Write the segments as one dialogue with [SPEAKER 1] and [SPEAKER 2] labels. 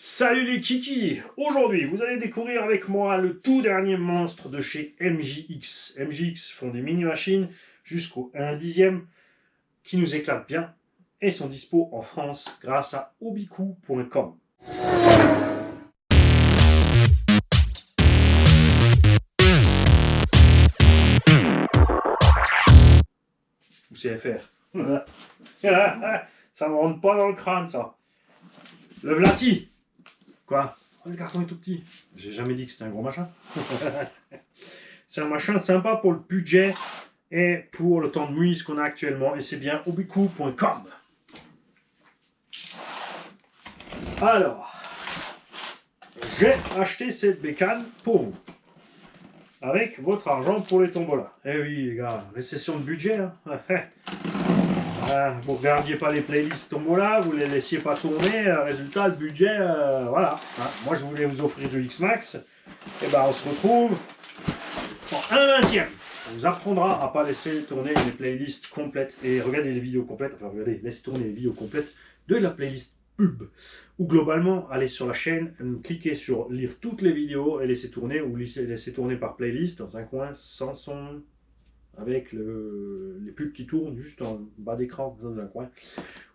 [SPEAKER 1] Salut les kikis! Aujourd'hui, vous allez découvrir avec moi le tout dernier monstre de chez MJX. MJX font des mini-machines jusqu'au 1/10 qui nous éclatent bien et sont dispo en France grâce à obiku.com. Ou CFR. Ça me rentre pas dans le crâne, ça. Le Vlati! Quoi? Oh, le carton est tout petit. J'ai jamais dit que c'était un gros machin. C'est un machin sympa pour le budget et pour le temps de nuit qu'on a actuellement. Et c'est bien obiku.com. Alors, j'ai acheté cette bécane pour vous. Avec votre argent pour les tombolas. Eh oui, les gars, récession de budget. Hein. Vous ne regardiez pas les playlists tombola, vous ne les laissiez pas tourner. Résultat, le budget, voilà. Hein. Moi, je voulais vous offrir du X-Max. Et ben, on se retrouve en 1/20. On vous apprendra à ne pas laisser tourner les playlists complètes et regarder les vidéos complètes. Enfin, regardez, laissez tourner les vidéos complètes de la playlist pub. Ou globalement, allez sur la chaîne, cliquez sur lire toutes les vidéos et laissez tourner, ou laissez tourner par playlist dans un coin sans son, avec les pubs qui tournent juste en bas d'écran dans un coin,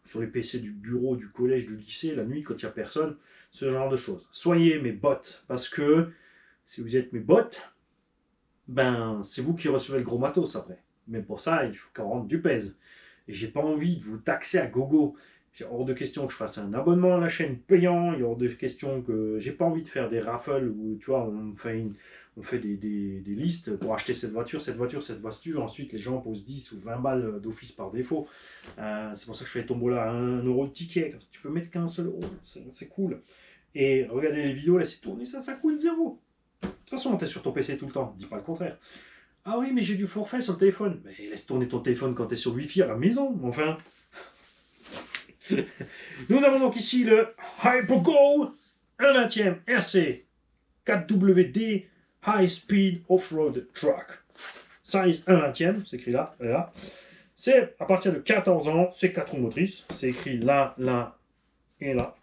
[SPEAKER 1] sur les PC du bureau, du collège, du lycée, la nuit quand il n'y a personne, ce genre de choses. Soyez mes bots, parce que si vous êtes mes bots, ben c'est vous qui recevez le gros matos après. Mais pour ça, il faut qu'on rentre du pèse. Et j'ai pas envie de vous taxer à gogo. Il est hors de question que je fasse un abonnement à la chaîne payant. Il est hors de question que j'ai pas envie de faire des raffles où tu vois on fait des listes pour acheter cette voiture. Ensuite les gens posent 10 ou 20 balles d'office par défaut. C'est pour ça que je fais les tombola à 1 euro le ticket. Tu peux mettre qu'un seul euro, c'est cool. Et regardez les vidéos, laissez tourner ça coûte zéro. De toute façon, tu es sur ton PC tout le temps, dis pas le contraire. Ah oui, mais j'ai du forfait sur le téléphone. Mais laisse tourner ton téléphone quand tu es sur le Wi-Fi à la maison, enfin. Nous avons donc ici le Hypergo 1/20 RC 4WD High Speed Off-Road Truck. Size 1/20, c'est écrit là, là. C'est à partir de 14 ans, c'est 4 roues motrices. C'est écrit là, là et là.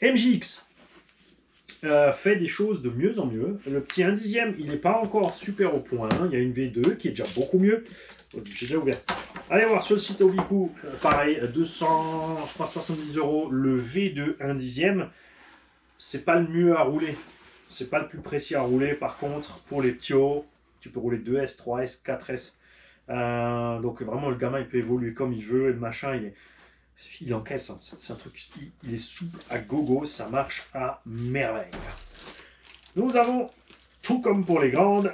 [SPEAKER 1] MJX fait des choses de mieux en mieux. Le petit 1/10, il n'est pas encore super au point. Hein. Il y a une V2 qui est déjà beaucoup mieux. J'ai déjà ouvert. Allez voir sur le site Obiku, pareil, 200, je crois 70 €. Le V2 1/10, c'est pas le mieux à rouler. C'est pas le plus précis à rouler. Par contre, pour les ptios, tu peux rouler 2S, 3S, 4S. Donc vraiment, le gamin, il peut évoluer comme il veut. Et le machin, il encaisse. Hein. C'est un truc, il est souple à gogo. Ça marche à merveille. Nous avons, tout comme pour les grandes,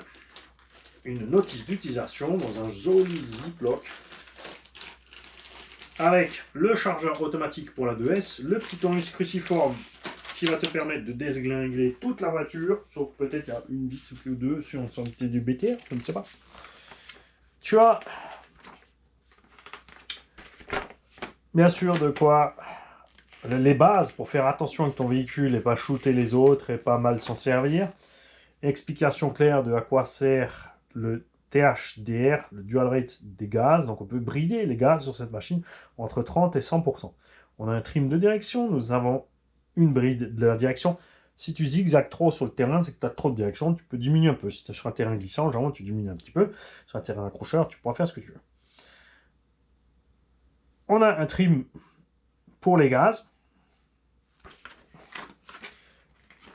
[SPEAKER 1] une notice d'utilisation dans un joli ziploc avec le chargeur automatique pour la 2S, le petit tournevis cruciforme qui va te permettre de désglingler toute la voiture, sauf peut-être il y a une bite ou deux si on sentait du BTR, je ne sais pas. Tu as bien sûr de quoi les bases pour faire attention que ton véhicule et pas shooter les autres et pas mal s'en servir. Explication claire de à quoi sert le THDR, le dual rate des gaz. Donc on peut brider les gaz sur cette machine entre 30 et 100%. On a un trim de direction, nous avons une bride de la direction. Si tu zigzags trop sur le terrain, c'est que tu as trop de direction, tu peux diminuer un peu. Si tu es sur un terrain glissant, généralement tu diminues un petit peu. Sur un terrain accrocheur, tu pourras faire ce que tu veux. On a un trim pour les gaz.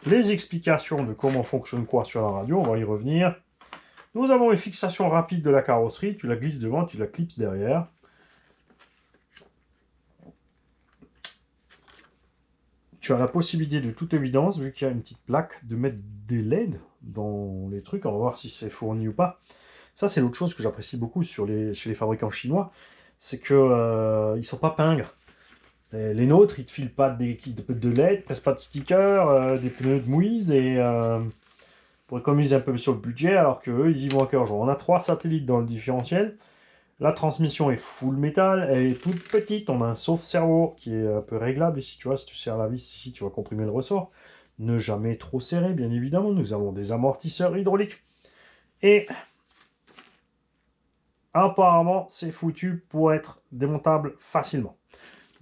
[SPEAKER 1] Les explications de comment fonctionne quoi sur la radio, on va y revenir. Nous avons une fixation rapide de la carrosserie, tu la glisses devant, tu la clipses derrière. Tu as la possibilité de toute évidence, vu qu'il y a une petite plaque, de mettre des LED dans les trucs, on va voir si c'est fourni ou pas. Ça c'est l'autre chose que j'apprécie beaucoup chez les fabricants chinois, c'est qu'ils ne sont pas pingres. Les nôtres, ils ne te filent pas de LED, presque pas de stickers, des pneus de mouise et pour économiser un peu sur le budget, alors qu'eux, ils y vont à cœur jour. On a 3 satellites dans le différentiel. La transmission est full métal, elle est toute petite. On a un sauve-cerveau qui est un peu réglable ici. Tu vois, si tu serres la vis ici, tu vas comprimer le ressort. Ne jamais trop serrer, bien évidemment. Nous avons des amortisseurs hydrauliques. Et apparemment, c'est foutu pour être démontable facilement.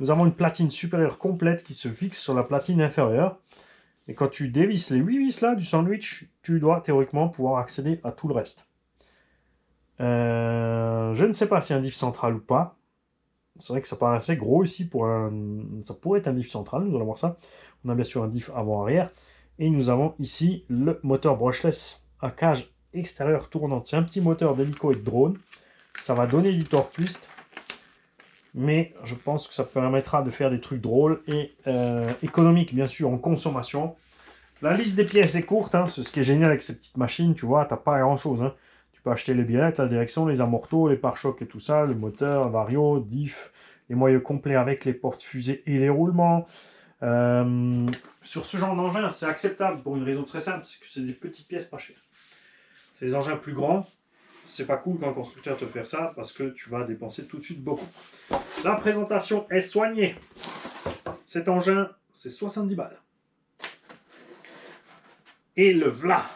[SPEAKER 1] nous avons une platine supérieure complète qui se fixe sur la platine inférieure. Et quand tu dévisses les 8 vis là du sandwich, tu dois théoriquement pouvoir accéder à tout le reste. Je ne sais pas si c'est un diff central ou pas. C'est vrai que ça paraît assez gros ici pour un... Ça pourrait être un diff central, nous allons voir ça. On a bien sûr un diff avant-arrière. Et nous avons ici le moteur brushless à cage extérieure tournante. C'est un petit moteur d'hélico et de drone. Ça va donner du torque twist. Mais je pense que ça permettra de faire des trucs drôles et économiques, bien sûr, en consommation. La liste des pièces est courte. Hein. Ce qui est génial avec ces petites machines, tu vois, tu n'as pas grand-chose. Hein. Tu peux acheter les biellettes, la direction, les amortos, les pare-chocs et tout ça, le moteur, vario, diff, les moyeux complets avec les portes fusées et les roulements. Sur ce genre d'engin, c'est acceptable pour une raison très simple, c'est que c'est des petites pièces pas chères. C'est des engins plus grands. C'est pas cool quand un constructeur te fait ça parce que tu vas dépenser tout de suite beaucoup. La présentation est soignée. Cet engin, c'est 70 balles. Et le voilà.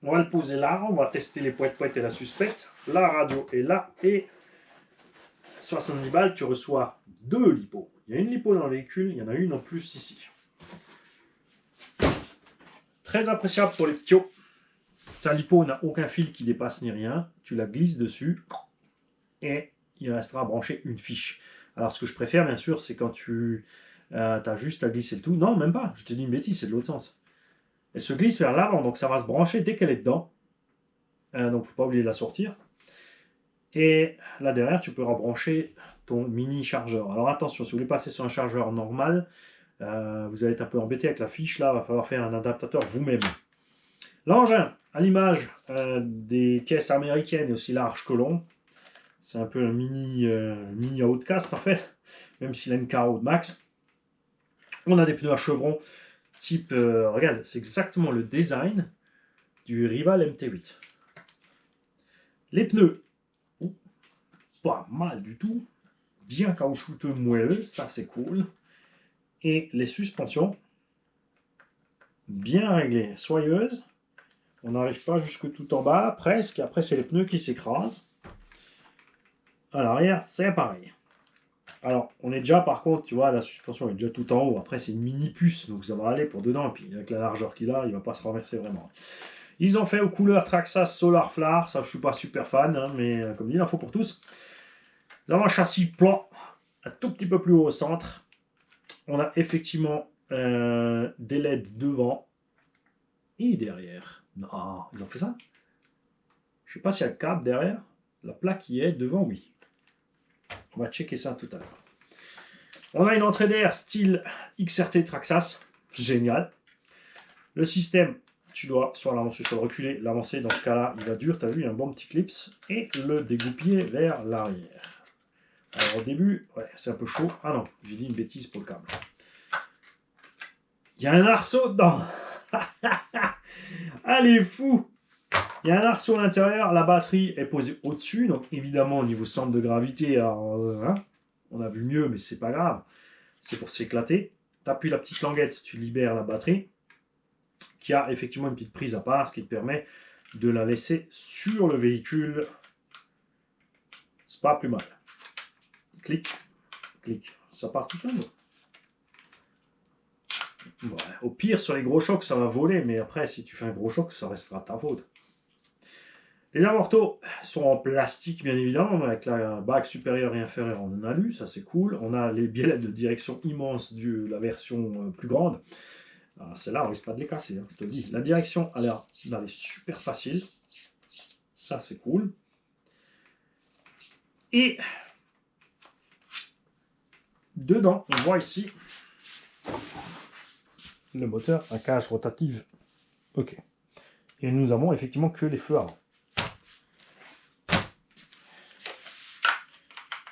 [SPEAKER 1] On va le poser là, on va tester les poètes et la suspecte. La radio est là et 70 balles, tu reçois 2 lipos. Il y a une lipo dans le véhicule, il y en a une en plus ici. Très appréciable pour les ptios. Ta lipo n'a aucun fil qui dépasse ni rien. Tu la glisses dessus et il restera branché une fiche. Alors ce que je préfère bien sûr, c'est quand tu as juste à glisser le tout. Non, même pas, je te dis une bêtise, c'est de l'autre sens. Elle se glisse vers l'avant, donc ça va se brancher dès qu'elle est dedans. Donc il ne faut pas oublier de la sortir. Et là derrière, tu peux rebrancher ton mini chargeur. Alors attention, si vous voulez passer sur un chargeur normal, vous allez être un peu embêté avec la fiche. Là, il va falloir faire un adaptateur vous-même. L'engin, à l'image des caisses américaines, est aussi large que long. C'est un peu un mini Outcast en fait, même s'il a une carreau de max. On a des pneus à chevron type, regarde, c'est exactement le design du Rival MT8. Les pneus, pas mal du tout, bien caoutchouteux, moelleux, ça c'est cool. Et les suspensions, bien réglées, soyeuses. On n'arrive pas jusque tout en bas, presque. Après, c'est les pneus qui s'écrasent. À l'arrière, c'est pareil. Alors, on est déjà, par contre, tu vois, la suspension est déjà tout en haut. Après, c'est une mini puce, donc ça va aller pour dedans. Et puis, avec la largeur qu'il a, il ne va pas se renverser vraiment. Ils ont fait aux couleurs Traxxas Solar Flare. Ça, je ne suis pas super fan, hein, mais comme dit, il en faut pour tous. Nous avons un châssis plat, un tout petit peu plus haut au centre. On a effectivement des LED devant et derrière. Non, ils ont fait ça. Je ne sais pas s'il y a le câble derrière. La plaque qui est devant, oui. On va checker ça tout à l'heure. On a une entrée d'air style XRT Traxxas. Génial. Le système, tu dois soit l'avancer, soit le reculer. L'avancer, dans ce cas-là, il va dur. Tu as vu, il y a un bon petit clips. Et le dégoupiller vers l'arrière. Alors au début, ouais, c'est un peu chaud. Ah non, j'ai dit une bêtise pour le câble. Il y a un arceau dedans. Allez, fou. Il y a un arceau à l'intérieur, la batterie est posée au-dessus, donc évidemment au niveau centre de gravité, hein, on a vu mieux, mais c'est pas grave, c'est pour s'éclater. Tu appuies la petite languette, tu libères la batterie, qui a effectivement une petite prise à part, ce qui te permet de la laisser sur le véhicule. C'est pas plus mal. Clic, clic, ça part tout seul. Ouais, au pire, sur les gros chocs, ça va voler, mais après, si tu fais un gros choc, ça restera ta faute. Les amortos sont en plastique, bien évidemment, avec la bague supérieure et inférieure en alu, ça c'est cool. On a les biellettes de direction immenses de la version plus grande. Celle-là, on risque pas de les casser, hein, je te dis. La direction, elle est super facile. Ça, c'est cool. Et dedans, on voit ici le moteur à cage rotative. Ok. Et nous avons effectivement que les feux avant.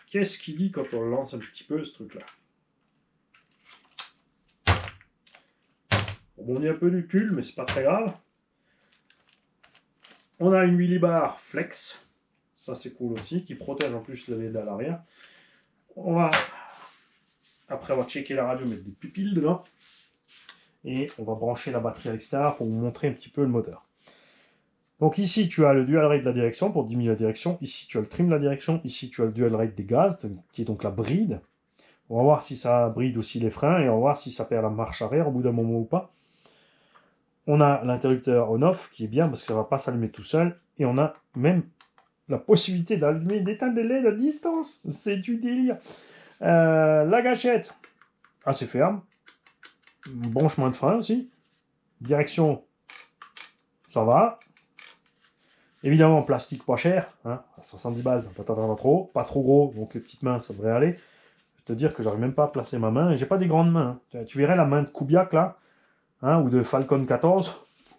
[SPEAKER 1] Qu'est-ce qu'il dit quand on lance un petit peu ce truc-là? On bondit un peu du cul, mais c'est pas très grave. On a une millibar flex. Ça, c'est cool aussi, qui protège en plus le LED à l'arrière. On va, après avoir checké la radio, mettre des pupilles dedans. Et on va brancher la batterie à l'extérieur pour vous montrer un petit peu le moteur. Donc ici, tu as le dual rate de la direction pour diminuer la direction. Ici, tu as le trim de la direction. Ici, tu as le dual rate des gaz, qui est donc la bride. On va voir si ça bride aussi les freins et on va voir si ça perd la marche arrière au bout d'un moment ou pas. On a l'interrupteur on-off qui est bien parce que ça ne va pas s'allumer tout seul. Et on a même la possibilité d'allumer d'éteindre des LED à distance. C'est du délire. La gâchette, assez ferme. Bon chemin de frein aussi. Direction, ça va. Évidemment, plastique pas cher. Hein, à 70 balles, pas trop. Pas trop gros, donc les petites mains, ça devrait aller. Je vais te dire que j'arrive même pas à placer ma main. Et j'ai pas des grandes mains. Hein. Tu verrais la main de Kubiak là. Hein, ou de Falcon 14.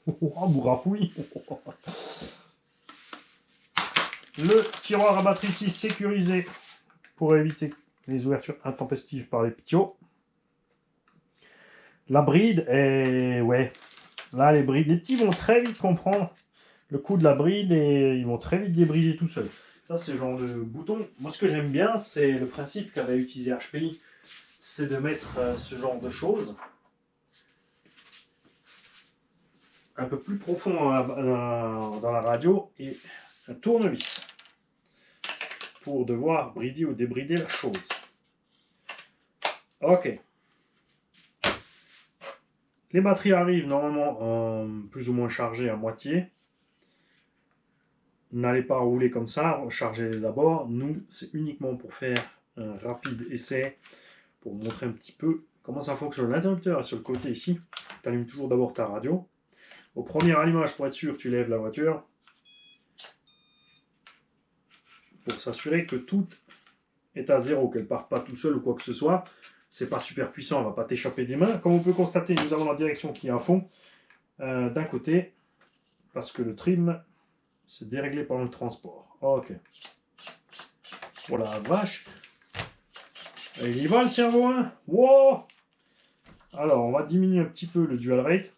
[SPEAKER 1] Oh, bourrafouille. Le tiroir à batterie qui est sécurisé pour éviter les ouvertures intempestives par les petiots. La bride est... Ouais, là les brides, les petits vont très vite comprendre le coup de la bride et ils vont très vite débrider tout seuls. Ça c'est le genre de bouton. Moi ce que j'aime bien, c'est le principe qu'avait utilisé HPI, c'est de mettre ce genre de choses un peu plus profond dans la radio et un tournevis pour devoir brider ou débrider la chose. Ok. Les batteries arrivent normalement plus ou moins chargées à moitié. N'allez pas rouler comme ça, rechargez-les d'abord. Nous, c'est uniquement pour faire un rapide essai, pour vous montrer un petit peu comment ça fonctionne. L'interrupteur est sur le côté ici. Tu allumes toujours d'abord ta radio. Au premier allumage, pour être sûr, tu lèves la voiture. Pour s'assurer que tout est à zéro, qu'elle ne parte pas tout seul ou quoi que ce soit. C'est pas super puissant, elle ne va pas t'échapper des mains. Comme on peut constater, nous avons la direction qui est à fond d'un côté, parce que le trim, c'est déréglé pendant le transport. Ok. Voilà, vache. Et il y va le cerveau, hein. Wow. Alors, on va diminuer un petit peu le dual rate.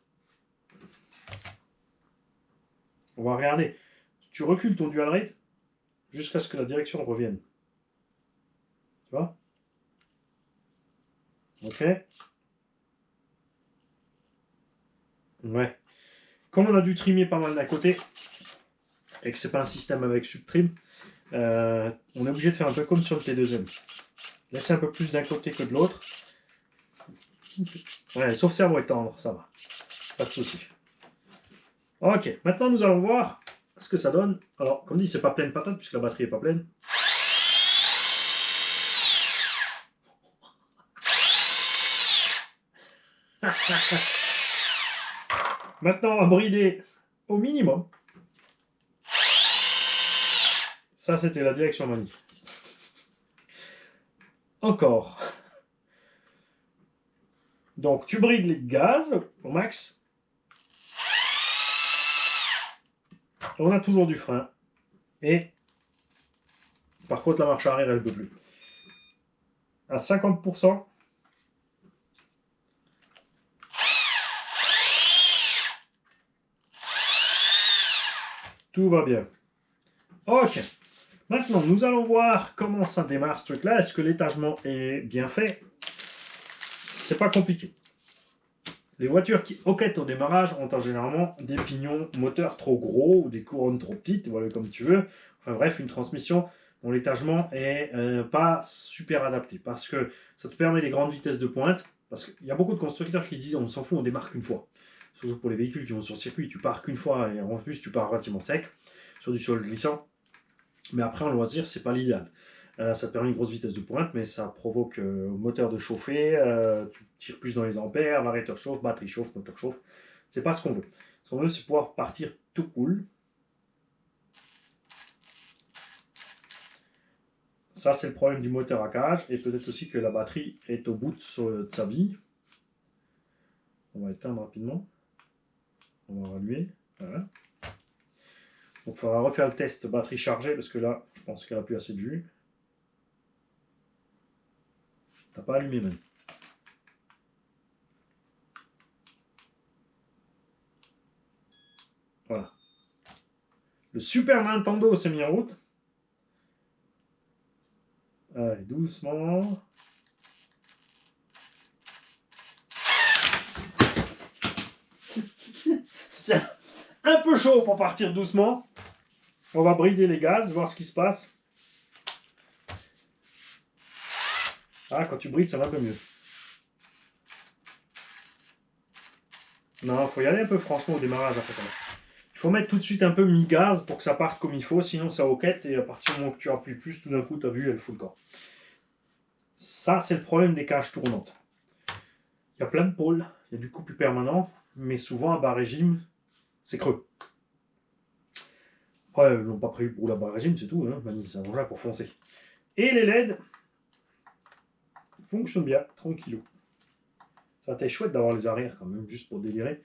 [SPEAKER 1] On va regarder. Tu recules ton dual rate jusqu'à ce que la direction revienne. Tu vois? Ok. Ouais. Comme on a dû trimer pas mal d'un côté, et que c'est pas un système avec subtrim, on est obligé de faire un peu comme sur le T2M. Laisser un peu plus d'un côté que de l'autre. Ouais, sauf cerveau est tendre, ça va. Pas de souci. Ok, maintenant nous allons voir ce que ça donne. Alors, comme dit, c'est pas pleine patate puisque la batterie est pas pleine. Maintenant, on va brider au minimum. Ça, c'était la direction manie. Encore. Donc, tu brides les gaz au max. On a toujours du frein. Et, par contre, la marche arrière, elle ne peut plus. À 50%. Tout va bien. Ok. Maintenant, nous allons voir comment ça démarre ce truc-là. Est-ce que l'étagement est bien fait? C'est pas compliqué. Les voitures qui hoquettent au démarrage ont généralement des pignons moteurs trop gros ou des couronnes trop petites, voilà comme tu veux. Enfin bref, une transmission dont l'étagement est pas super adapté parce que ça te permet des grandes vitesses de pointe. Parce qu'il y a beaucoup de constructeurs qui disent on s'en fout, on démarre qu'une fois. Surtout pour les véhicules qui vont sur circuit, tu pars qu'une fois et en plus tu pars relativement sec sur du sol glissant. Mais après en loisir, c'est pas l'idéal. Ça te permet une grosse vitesse de pointe, mais ça provoque au moteur de chauffer, tu tires plus dans les ampères, variateur chauffe, batterie chauffe, moteur chauffe. C'est pas ce qu'on veut. Ce qu'on veut, c'est pouvoir partir tout cool. Ça, c'est le problème du moteur à cage, et peut-être aussi que la batterie est au bout de sa vie. On va éteindre rapidement. On va rallumer. Voilà. Donc, il faudra refaire le test batterie chargée, parce que là, je pense qu'elle n'a plus assez de jus. T'as pas allumé même. Voilà. Le Super Nintendo s'est mis en route. Allez, doucement. C'est un peu chaud pour partir doucement. On va brider les gaz, voir ce qui se passe. Ah, quand tu brides, ça va un peu mieux. Non, il faut y aller un peu franchement au démarrage après ça. Il faut mettre tout de suite un peu mi-gaz pour que ça parte comme il faut, sinon ça hoquette et à partir du moment que tu appuies plus, tout d'un coup, tu as vu, elle fout le camp. Ça, c'est le problème des cages tournantes. Il y a plein de pôles, il y a du couple permanent, mais souvent à bas régime, c'est creux. Après, ils l'ont pas prévu pour la bas régime, c'est tout, hein. C'est un engin pour foncer. Et les LED fonctionnent bien, tranquillou. Ça a été chouette d'avoir les arrières quand même, juste pour délirer.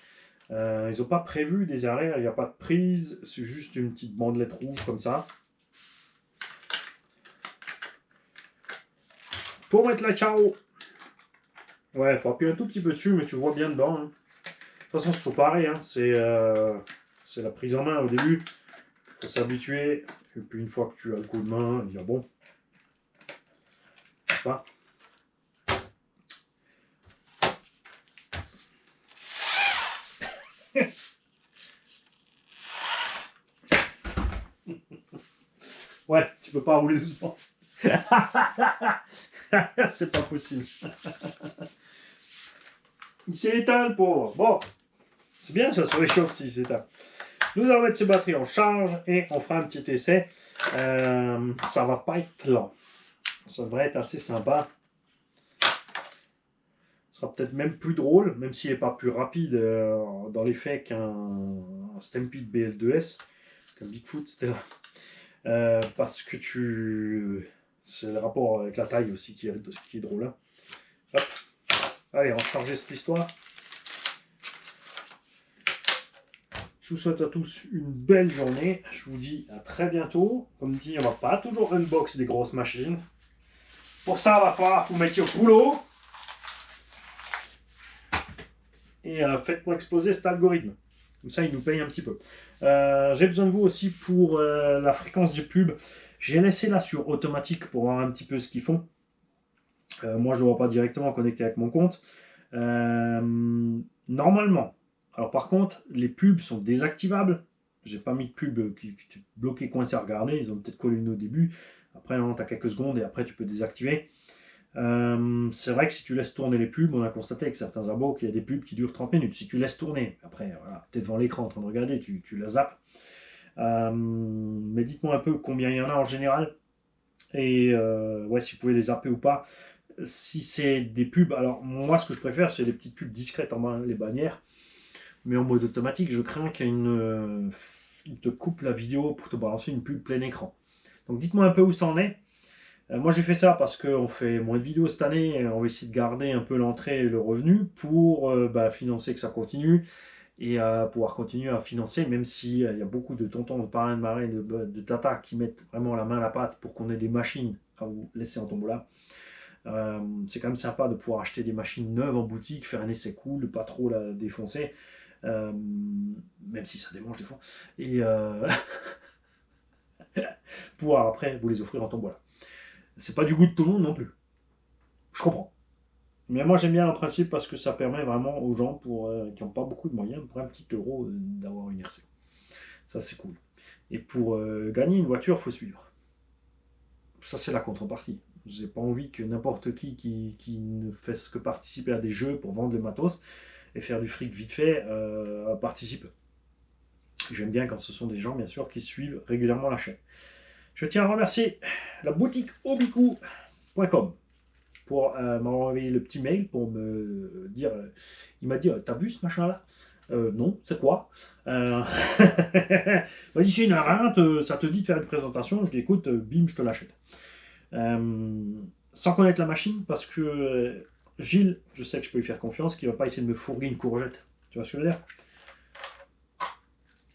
[SPEAKER 1] Ils n'ont pas prévu des arrières, il n'y a pas de prise, c'est juste une petite bandelette rouge comme ça. Pour mettre la carreau, ouais, il faut appuyer un tout petit peu dessus, mais tu vois bien dedans. Hein. De toute façon, c'est toujours pareil, hein. C'est la prise en main au début. Il faut s'habituer. Et puis une fois que tu as le coup de main, dire bon. Pas. Ouais, tu peux pas rouler doucement. C'est pas possible. Il s'est éteint le pauvre. Bon, c'est bien ça sur les chocs s'il s'éteint. Nous allons mettre ces batteries en charge et on fera un petit essai. Ça va pas être lent. Ça devrait être assez sympa. Ce sera peut-être même plus drôle, même s'il n'est pas plus rapide dans l'effet qu'un Stampede BS2S, qu'un Bigfoot, c'était là. Parce que c'est le rapport avec la taille aussi qui est drôle. Hein. Hop. Allez, on va charger cette histoire. Je vous souhaite à tous une belle journée. Je vous dis à très bientôt. Comme dit, on ne va pas toujours unbox des grosses machines. Pour ça, il va falloir que vous mettiez au boulot. Et faites-moi exploser cet algorithme. Comme ça, il nous paye un petit peu. J'ai besoin de vous aussi pour la fréquence des pubs. J'ai laissé là sur automatique pour voir un petit peu ce qu'ils font. Moi, je ne le vois pas directement connecté avec mon compte. Normalement. Alors par contre, les pubs sont désactivables. J'ai pas mis de pub qui est bloqué, coincé à regarder. Ils ont peut-être collé une au début. Après, tu as quelques secondes et après, tu peux désactiver. C'est vrai que si tu laisses tourner les pubs, on a constaté avec certains abos qu'il y a des pubs qui durent 30 minutes. Si tu laisses tourner, après, voilà, tu es devant l'écran en train de regarder, tu la zappes. Mais dites-moi un peu combien il y en a en général. Et ouais, si vous pouvez les zapper ou pas. Si c'est des pubs, alors moi ce que je préfère c'est les petites pubs discrètes en bas, les bannières. Mais en mode automatique, je crains qu'il y ait il te coupe la vidéo pour te balancer une pub plein écran. Donc dites-moi un peu où ça en est. Moi j'ai fait ça parce qu'on fait moins de vidéos cette année, et on va essayer de garder un peu l'entrée et le revenu pour financer que ça continue et pouvoir continuer à financer, même s'il y a beaucoup de tontons, de parrains, de marraines, de tata qui mettent vraiment la main à la pâte pour qu'on ait des machines à vous laisser en tombola. C'est quand même sympa de pouvoir acheter des machines neuves en boutique, faire un essai cool, pas trop la défoncer, même si ça démange des fois, et pouvoir après vous les offrir en tombola. C'est pas du goût de tout le monde non plus. Je comprends. Mais moi j'aime bien le principe parce que ça permet vraiment aux gens qui n'ont pas beaucoup de moyens, pour un petit euro, d'avoir une RC. Ça c'est cool. Et pour gagner une voiture, il faut suivre. Ça c'est la contrepartie. J'ai pas envie que n'importe qui ne fasse que participer à des jeux pour vendre le matos et faire du fric vite fait participe. J'aime bien quand ce sont des gens bien sûr qui suivent régulièrement la chaîne. Je tiens à remercier la boutique obiku.com pour m'avoir envoyé le petit mail pour me dire, il m'a dit, t'as vu ce machin là? Non, c'est quoi? Il m'a dit, c'est une rinte, ça te dit de faire une présentation. Je dis, écoute, bim, je te l'achète. Sans connaître la machine, parce que Gilles, je sais que je peux lui faire confiance, qu'il ne va pas essayer de me fourguer une courgette. Tu vois ce que je veux dire?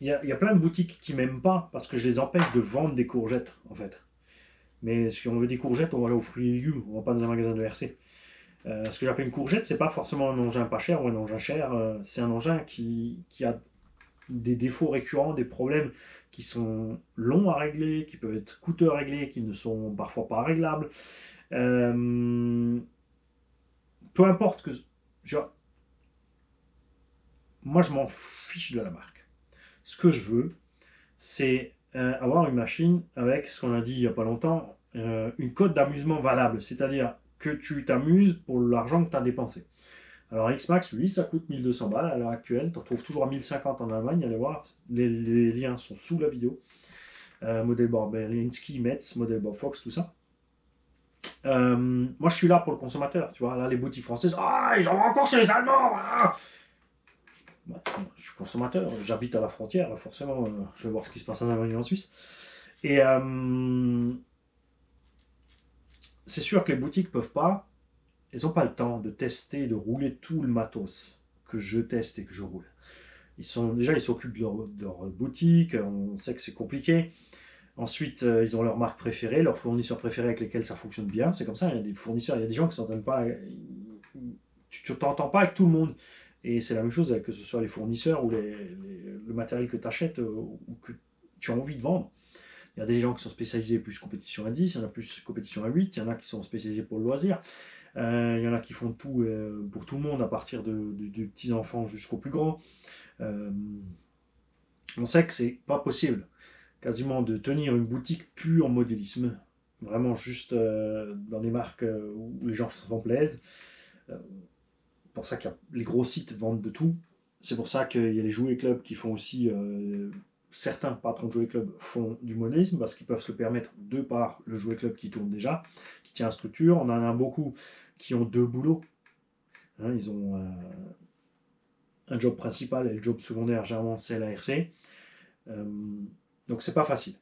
[SPEAKER 1] Il y a plein de boutiques qui m'aiment pas, parce que je les empêche de vendre des courgettes, en fait. Mais si on veut des courgettes, on va aller aux fruits et légumes, on va pas dans un magasin de RC. Ce que j'appelle une courgette, c'est pas forcément un engin pas cher ou un engin cher, c'est un engin qui a des défauts récurrents, des problèmes qui sont longs à régler, qui peuvent être coûteux à régler, qui ne sont parfois pas réglables. Peu importe que... moi, je m'en fiche de la marque. Ce que je veux, c'est avoir une machine avec ce qu'on a dit il n'y a pas longtemps, une cote d'amusement valable. C'est-à-dire, que tu t'amuses pour l'argent que tu as dépensé. Alors X-Max, lui, ça coûte 1200 balles à l'heure actuelle. Tu en trouves toujours à 1050 en Allemagne, allez voir. Les liens sont sous la vidéo. Model Berlinski, Metz, Model Fox, tout ça. Moi, je suis là pour le consommateur. Tu vois, là, les boutiques françaises, ah, ils en vendent encore chez les Allemands. Ah, bah, je suis consommateur, j'habite à la frontière, forcément, je vais voir ce qui se passe en Allemagne et en Suisse. Et c'est sûr que les boutiques peuvent pas, ils n'ont pas le temps de tester, de rouler tout le matos que je teste et que je roule. Ils s'occupent de leur boutique, on sait que c'est compliqué. Ensuite, ils ont leur marque préférée, leurs fournisseurs préférés avec lesquels ça fonctionne bien. C'est comme ça, il y a des fournisseurs, il y a des gens qui ne s'entendent pas. Tu ne t'entends pas avec tout le monde. Et c'est la même chose, que ce soit les fournisseurs ou le matériel que tu achètes ou que tu as envie de vendre. Il y a des gens qui sont spécialisés plus compétition à 10, il y en a plus compétition à 8, il y en a qui sont spécialisés pour le loisir. Il y en a qui font tout pour tout le monde, à partir de petits enfants jusqu'aux plus grands. On sait que c'est pas possible quasiment de tenir une boutique pure modélisme, vraiment juste dans des marques où les gens s'en plaisent. Pour ça que les gros sites vendent de tout. C'est pour ça qu'il y a les jouets clubs qui font aussi, certains patrons de jouets clubs font du modélisme parce qu'ils peuvent se le permettre de par le jouet club qui tourne déjà, qui tient à structure. On en a beaucoup qui ont deux boulots. Hein, ils ont un job principal et le job secondaire, généralement c'est l'ARC. Donc c'est pas facile.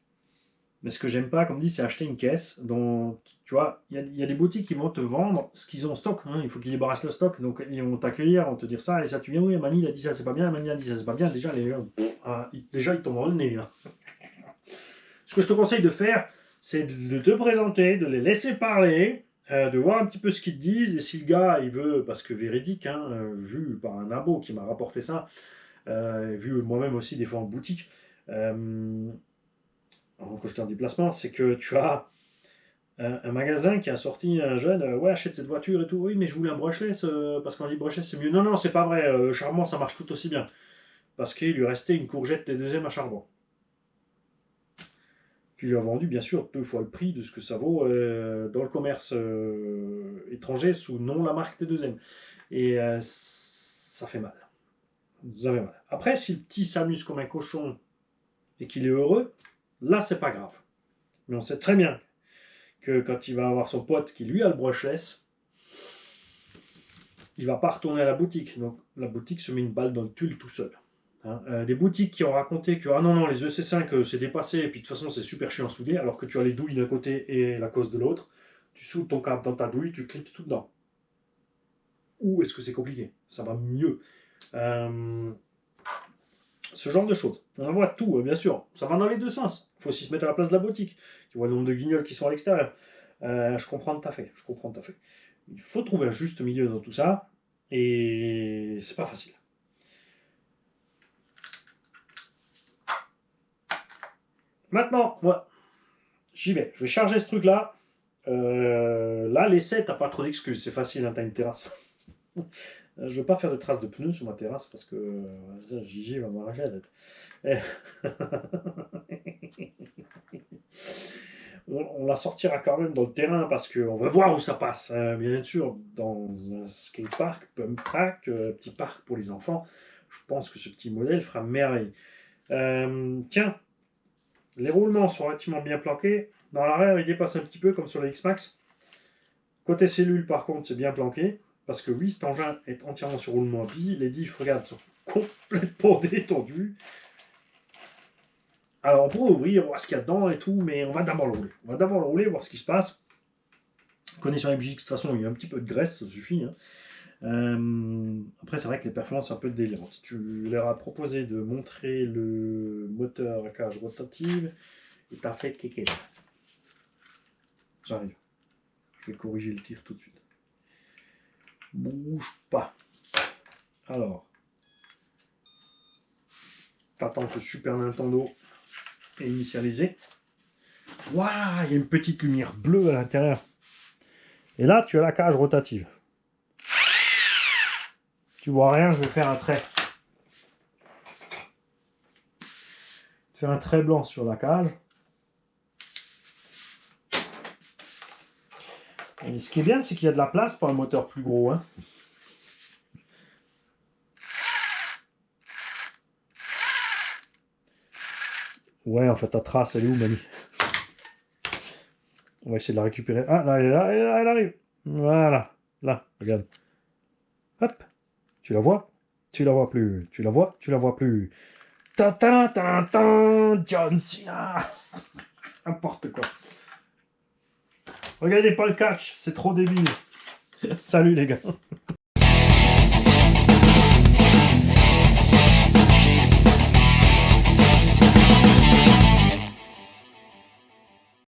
[SPEAKER 1] Mais ce que j'aime pas, comme dit, c'est acheter une caisse dont, tu vois, il y a des boutiques qui vont te vendre ce qu'ils ont en stock. Hein, il faut qu'ils débarrassent le stock. Donc ils vont t'accueillir, ils vont te dire ça, et ça tu viens, oui, Mani il a dit ça, c'est pas bien, Mani a dit ça, c'est pas bien. Déjà, déjà ils tombent dans le nez. Hein. Ce que je te conseille de faire, c'est de te présenter, de les laisser parler, de voir un petit peu ce qu'ils te disent. Et si le gars, il veut, parce que véridique, hein, vu par un abo qui m'a rapporté ça, vu moi-même aussi des fois en boutique, quand j'étais en déplacement, c'est que tu as un magasin qui a sorti un jeune, ouais, achète cette voiture et tout, oui, mais je voulais un brushless, parce qu'on dit brushless c'est mieux. Non, non, c'est pas vrai, le charbon ça marche tout aussi bien. Parce qu'il lui restait une courgette des deuxièmes à charbon. Qui lui a vendu, bien sûr, 2 fois le prix de ce que ça vaut dans le commerce étranger sous non la marque des deuxièmes. Et ça fait mal. Ça fait mal. Après, si le petit s'amuse comme un cochon et qu'il est heureux, là, c'est pas grave. Mais on sait très bien que quand il va avoir son pote qui lui a le brushless, il va pas retourner à la boutique. Donc la boutique se met une balle dans le tulle tout seul. Hein. Des boutiques qui ont raconté que ah non, non, les EC5 c'est dépassé et puis de toute façon c'est super chiant à souder, alors que tu as les douilles d'un côté et la cause de l'autre. Tu soudes ton câble dans ta douille, tu clipses tout dedans. Ou est-ce que c'est compliqué? Ça va mieux. Ce genre de choses. On en voit tout, bien sûr. Ça va dans les deux sens. Il faut aussi se mettre à la place de la boutique. Tu vois le nombre de guignols qui sont à l'extérieur. Je comprends tout à fait. Je comprends tout à fait. Il faut trouver un juste milieu dans tout ça. Et c'est pas facile. Maintenant, moi, j'y vais. Je vais charger ce truc-là. Là, l'essai, t'as pas trop d'excuses. C'est facile, hein, t'as une terrasse. Je veux pas faire de traces de pneus sur ma terrasse parce que Gigi va m'arracher la tête. On la sortira quand même dans le terrain parce qu'on va voir où ça passe. Bien sûr, dans un skatepark, pump track, petit parc pour les enfants, je pense que ce petit modèle fera merveille. Tiens, les roulements sont relativement bien planqués. Dans l'arrière, il dépasse un petit peu comme sur le X-Max. Côté cellule, par contre, c'est bien planqué. Parce que oui, cet engin est entièrement sur roulement à billes. Les diffs, regarde, sont complètement détendus. Alors on pourrait ouvrir, voir ce qu'il y a dedans et tout, mais on va d'abord le rouler. On va d'abord le rouler, voir ce qui se passe. Connaissant les MJX, de toute façon, il y a un petit peu de graisse, ça suffit. Hein. Après, c'est vrai que les performances sont un peu délirantes. Tu leur as proposé de montrer le moteur à cage rotative et t'as fait kéké. J'arrive. Je vais corriger le tir tout de suite. Bouge pas. Alors, t'attends que le Super Nintendo est initialisé. Waouh, il y a une petite lumière bleue à l'intérieur. Et là, tu as la cage rotative. Tu vois rien, je vais faire un trait. Faire un trait blanc sur la cage. Et Et ce qui est bien, c'est qu'il y a de la place pour un moteur plus gros. Hein. Ouais, en fait, ta trace, elle est où, Mani? On va essayer de la récupérer. Ah, là, elle est là, elle arrive. Voilà. Là, regarde. Hop. Tu la vois? Tu la vois plus. Tu la vois? Tu la vois plus. Ta ta ta ta, John Cena. N'importe quoi. Regardez pas le catch, c'est trop débile. Salut les gars.